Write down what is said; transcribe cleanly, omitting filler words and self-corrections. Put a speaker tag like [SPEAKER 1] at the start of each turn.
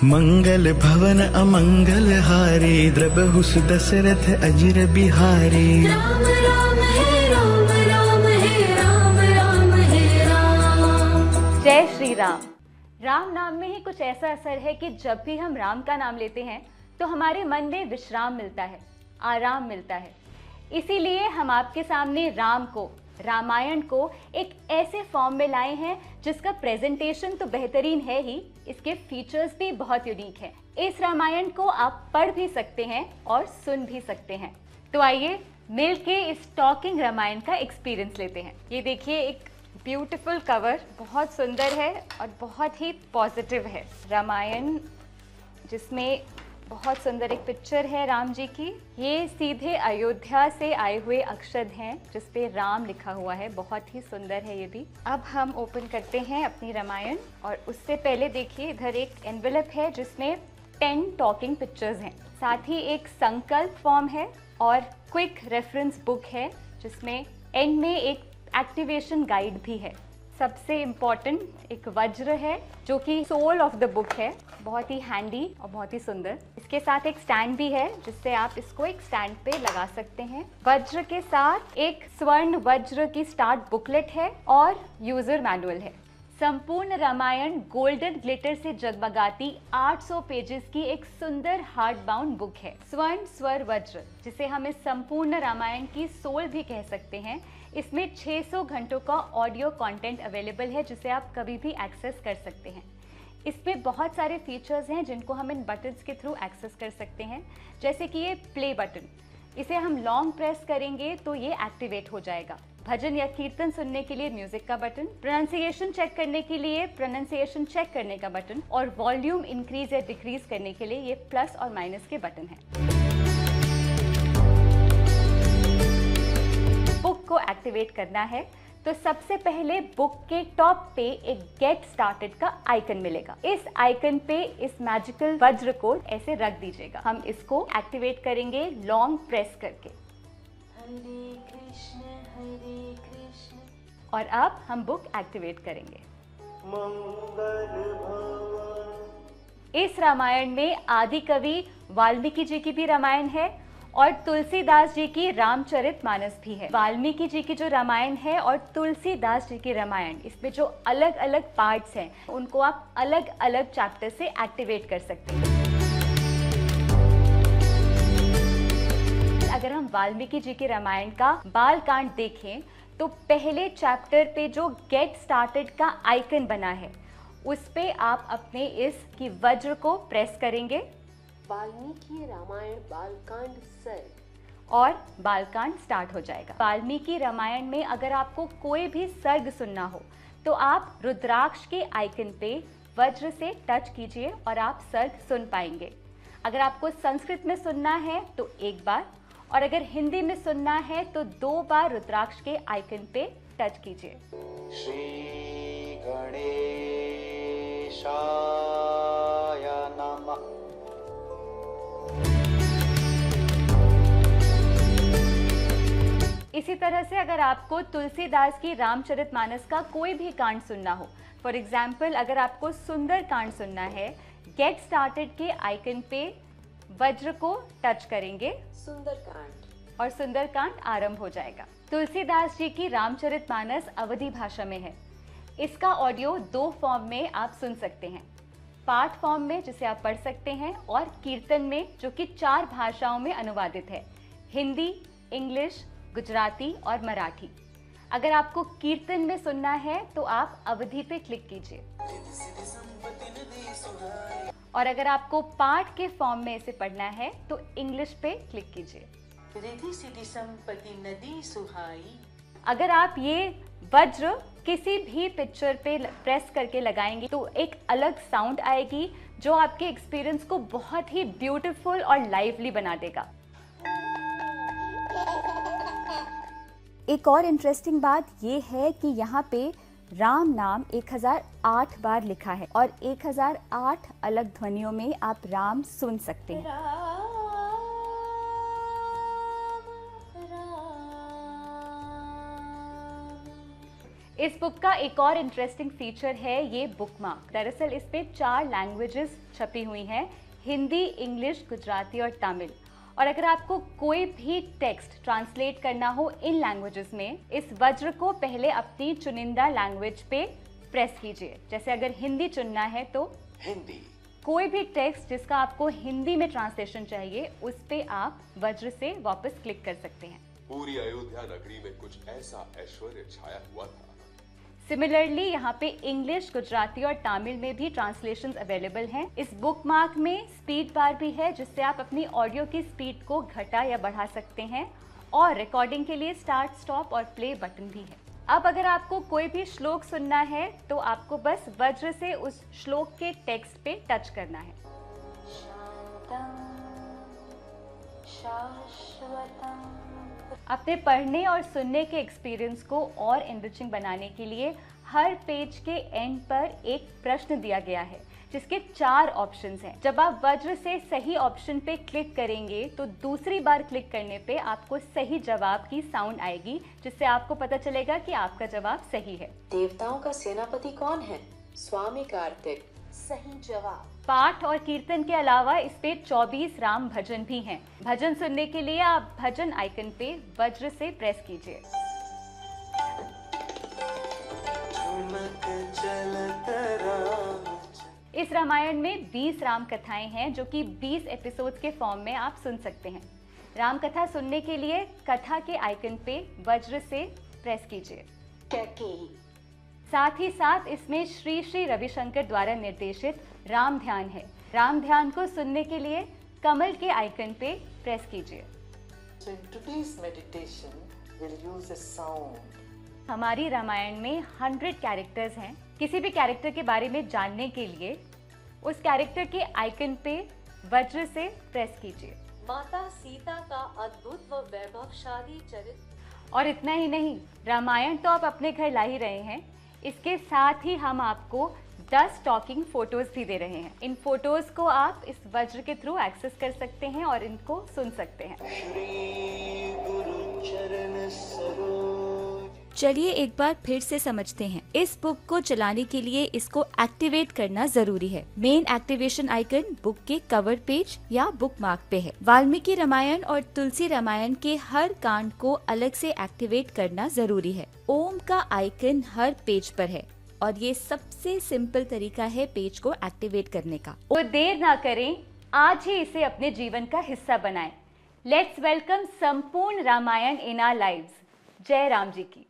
[SPEAKER 1] मंगल भवन अमंगल हारी, द्रबहु दशरथ अजिर बिहारी।
[SPEAKER 2] राम राम है राम, राम है राम, राम है राम।
[SPEAKER 3] जय श्री राम। राम नाम में ही कुछ ऐसा असर है कि जब भी हम राम का नाम लेते हैं तो हमारे मन में विश्राम मिलता है, आराम मिलता है। इसीलिए हम आपके सामने राम को, रामायण को एक ऐसे फॉर्म में लाए हैं जिसका प्रेजेंटेशन तो बेहतरीन है ही, इसके फीचर्स भी बहुत यूनिक हैं। इस रामायण को आप पढ़ भी सकते हैं और सुन भी सकते हैं। तो आइए मिलके इस टॉकिंग रामायण का एक्सपीरियंस लेते हैं। ये देखिए, एक ब्यूटीफुल कवर, बहुत सुंदर है और बहुत ही पॉजिटिव है। रामायण जिसमें बहुत सुंदर एक पिक्चर है राम जी की। ये सीधे अयोध्या से आए हुए अक्षर हैं जिस पे राम लिखा हुआ है, बहुत ही सुंदर है ये भी। अब हम ओपन करते हैं अपनी रामायण और उससे पहले देखिए इधर एक एनवेलप है जिसमें 10 टॉकिंग पिक्चर्स हैं। साथ ही एक संकल्प फॉर्म है और क्विक रेफरेंस बुक है जिसमें एंड में एक एक्टिवेशन गाइड भी है। सबसे इम्पॉर्टेंट एक वज्र है जो कि सोल ऑफ द बुक है, बहुत ही हैंडी और बहुत ही सुंदर। इसके साथ एक स्टैंड भी है जिससे आप इसको एक स्टैंड पे लगा सकते हैं। वज्र के साथ एक स्वर्ण वज्र की स्टार्ट बुकलेट है और यूजर मैनुअल है। संपूर्ण रामायण गोल्डन ग्लिटर से जगमगाती 800 पेजेस की एक सुंदर हार्ड बाउंड बुक है। स्वर्ण स्वर वज्र, जिसे हम इस संपूर्ण रामायण की सोल भी कह सकते हैं। इसमें 600 घंटों का ऑडियो कंटेंट अवेलेबल है जिसे आप कभी भी एक्सेस कर सकते हैं। इसमें बहुत सारे फीचर्स हैं जिनको हम इन बटन्स के थ्रू एक्सेस कर सकते हैं, जैसे कि ये प्ले बटन। इसे हम लॉन्ग प्रेस करेंगे तो ये एक्टिवेट हो जाएगा। भजन या कीर्तन सुनने के लिए म्यूजिक का बटन, प्रोनाउंसिएशन चेक करने के लिए प्रोनाउंसिएशन चेक करने का बटन और वॉल्यूम इंक्रीज या डिक्रीज करने के लिए ये प्लस और माइनस के बटन हैं। बुक को एक्टिवेट करना है तो सबसे पहले बुक के टॉप पे एक गेट स्टार्टेड का आइकन मिलेगा। इस आइकन पे इस मैजिकल वज्र को ऐसे रख दीजिएगा। हम इसको एक्टिवेट करेंगे लॉन्ग प्रेस करके।
[SPEAKER 2] हरे कृष्ण हरे कृष्ण।
[SPEAKER 3] और अब हम बुक एक्टिवेट करेंगे। इस रामायण में आदि कवि वाल्मीकि जी की भी रामायण है और तुलसीदास जी की रामचरितमानस भी है। वाल्मीकि जी की जो रामायण है और तुलसीदास जी की रामायण, इसमें जो अलग अलग पार्ट्स हैं उनको आप अलग अलग चैप्टर से एक्टिवेट कर सकते हैं। अगर हम वाल्मीकि जी की रामायण का बालकांड देखें तो पहले चैप्टर पे जो गेट स्टार्टेड का आइकन बना है उस पे आप अपने इस की वज्र को प्रेस करेंगे।
[SPEAKER 4] वाल्मीकि रामायण बालकांड सर्ग
[SPEAKER 3] और बालकांड स्टार्ट हो जाएगा। वाल्मीकि रामायण में अगर आपको कोई भी सर्ग सुनना हो तो आप रुद्राक्ष के आइकन पे वज्र से टच कीजिए और आप सर्ग सुन पाएंगे। अगर आपको संस्कृत में सुनना है तो एक बार, और अगर हिंदी में सुनना है तो 2 बार रुद्राक्ष के आइकन पे टच कीजिए।
[SPEAKER 5] श्री गणेशाय नमः।
[SPEAKER 3] इसी तरह से अगर आपको तुलसीदास की रामचरितमानस का कोई भी कांड सुनना हो, फॉर एग्जाम्पल अगर आपको सुंदर कांड सुनना है, गेट स्टार्टेड के आइकन पे वज्र को टच करेंगे
[SPEAKER 4] सुंदरकांड
[SPEAKER 3] और सुंदरकांड आरंभ हो जाएगा। तुलसीदास जी की रामचरितमानस अवधी भाषा में है। इसका ऑडियो 2 फॉर्म में आप सुन सकते हैं। पाठ फॉर्म में जिसे आप पढ़ सकते हैं और कीर्तन में जो कि 4 भाषाओं में अनुवादित है, हिंदी, इंग्लिश, गुजराती और मराठी। अगर आपको कीर्तन में सुनना है तो आप अवधि पे क्लिक कीजिए, और अगर आपको पाठ के फॉर्म में इसे पढ़ना है तो इंग्लिश पे क्लिक कीजिए।
[SPEAKER 6] रिधि सिद्धि संपत्ति नदी सुहाई।
[SPEAKER 3] अगर आप ये वज्र किसी भी पिक्चर पे प्रेस करके लगाएंगे तो एक अलग साउंड आएगी जो आपके एक्सपीरियंस को बहुत ही ब्यूटीफुल और लाइवली बना देगा। एक और इंटरेस्टिंग बात ये है कि यहाँ पे राम नाम 1008 बार लिखा है और 1008 अलग ध्वनियों में आप राम सुन सकते हैं। इस बुक का एक और इंटरेस्टिंग फीचर है ये बुकमार्क। दरअसल इस पे 4 लैंग्वेजेस छपी हुई हैं, हिंदी, इंग्लिश, गुजराती और तमिल। और अगर आपको कोई भी टेक्स्ट ट्रांसलेट करना हो इन लैंग्वेजेस में, इस वज्र को पहले अपनी चुनिंदा लैंग्वेज पे प्रेस कीजिए। जैसे अगर हिंदी चुनना है तो
[SPEAKER 5] हिंदी।
[SPEAKER 3] कोई भी टेक्स्ट जिसका आपको हिंदी में ट्रांसलेशन चाहिए उस पे आप वज्र से वापस क्लिक कर सकते हैं।
[SPEAKER 7] पूरी अयोध्या नगरी में कुछ ऐसा ऐश्वर्य छाया हुआ था।
[SPEAKER 3] सिमिलरली यहाँ पे इंग्लिश, गुजराती और तमिल में भी ट्रांसलेशंस अवेलेबल हैं। इस बुकमार्क में स्पीड बार भी है जिससे आप अपनी ऑडियो की स्पीड को घटा या बढ़ा सकते हैं, और रिकॉर्डिंग के लिए स्टार्ट, स्टॉप और प्ले बटन भी है। अब अगर आपको कोई भी श्लोक सुनना है तो आपको बस वज्र से उस श्लोक के टेक्स्ट पे टच करना है। अपने पढ़ने और सुनने के एक्सपीरियंस को और एनरिचिंग बनाने के लिए हर पेज के एंड पर एक प्रश्न दिया गया है जिसके 4 ऑप्शंस हैं। जब आप वज्र से सही ऑप्शन पे क्लिक करेंगे तो दूसरी बार क्लिक करने पे आपको सही जवाब की साउंड आएगी, जिससे आपको पता चलेगा कि आपका जवाब सही है।
[SPEAKER 4] देवताओं का सेनापति कौन है? स्वामी कार्तिक। सही जवाब।
[SPEAKER 3] पाठ और कीर्तन के अलावा इस पे 24 राम भजन भी हैं। भजन सुनने के लिए आप भजन आइकन पे वज्र से प्रेस कीजिए। इस रामायण में 20 राम कथाएं हैं जो कि 20 एपिसोड्स के फॉर्म में आप सुन सकते हैं। राम कथा सुनने के लिए कथा के आइकन पे वज्र से प्रेस कीजिए।
[SPEAKER 4] कैकेयी।
[SPEAKER 3] साथ ही साथ इसमें श्री श्री रविशंकर द्वारा निर्देशित राम ध्यान है। राम ध्यान को सुनने के लिए कमल के आइकन पे प्रेस कीजिए।
[SPEAKER 6] So in today's meditation, we'll use a sound.
[SPEAKER 3] हमारी रामायण में 100 कैरेक्टर्स हैं। किसी भी कैरेक्टर के बारे में जानने के लिए उस कैरेक्टर के आइकन पे वज्र से प्रेस कीजिए।
[SPEAKER 4] माता सीता का अद्भुत व वैभवशाली चरित्र।
[SPEAKER 3] और इतना ही नहीं, रामायण तो आप अपने घर ला ही रहे हैं, इसके साथ ही हम आपको 10 टॉकिंग फोटोज भी दे रहे हैं। इन फोटोज को आप इस वज्र के थ्रू एक्सेस कर सकते हैं और इनको सुन सकते हैं।
[SPEAKER 5] श्री गुरु चरण सरोज।
[SPEAKER 8] चलिए एक बार फिर से समझते हैं। इस बुक को चलाने के लिए इसको एक्टिवेट करना जरूरी है। मेन एक्टिवेशन आइकन बुक के कवर पेज या बुकमार्क पे है। वाल्मीकि रामायण और तुलसी रामायण के हर कांड को अलग से एक्टिवेट करना जरूरी है। ओम का आइकन हर पेज पर है और ये सबसे सिंपल तरीका है पेज को एक्टिवेट करने का।
[SPEAKER 3] तो देर ना करें, आज ही इसे अपने जीवन का हिस्सा बनाएं। लेट्स वेलकम संपूर्ण रामायण इन आवर लाइव्स। जय राम जी की।